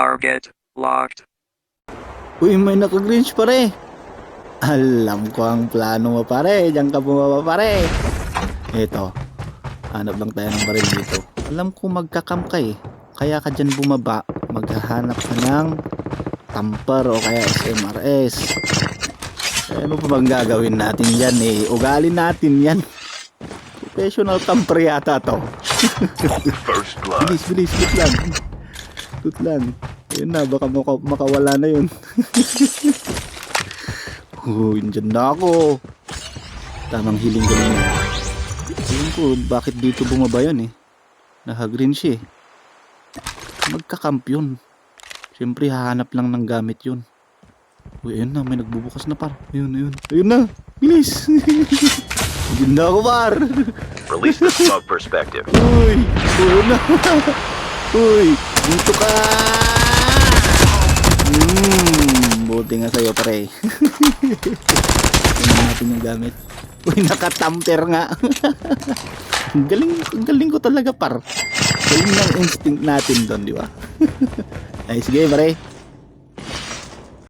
Target locked. Uy, may naka-greens pare. Alam ko ang plano mo pare. Diyan ka bumaba pare. Eto. Hanap lang tayo ng baril dito. Alam ko magkakam ka eh. Kaya ka dyan bumaba. Maghahanap ka ng tamper o kaya SMRS. Ano pa bang gagawin natin yan eh? Ugali natin yan. Professional tamper yata to. First blood. Bilis, bilis. Good lang. Good lang. Ayun na, baka makawala na yun. Dyan na ako. Tamang hiling ko na. Ayun ko, bakit dito bumaba yun eh? Naka-green siya eh. Magkakamp yun. Siyempre, hahanap lang ng gamit yun. Uy, ayun na, may nagbubukas na par. Ayun, ayun. Ayun na, bilis. Dyan na ako par. Release the smoke perspective. Uy, ayun na. Uy, dito ka. Buti nga sa'yo pare. Tingnan natin yung gamit. Uy, nakatamper nga. Ang galing ko talaga par. Galing ng instinct natin doon, di ba? Ay, sige pare.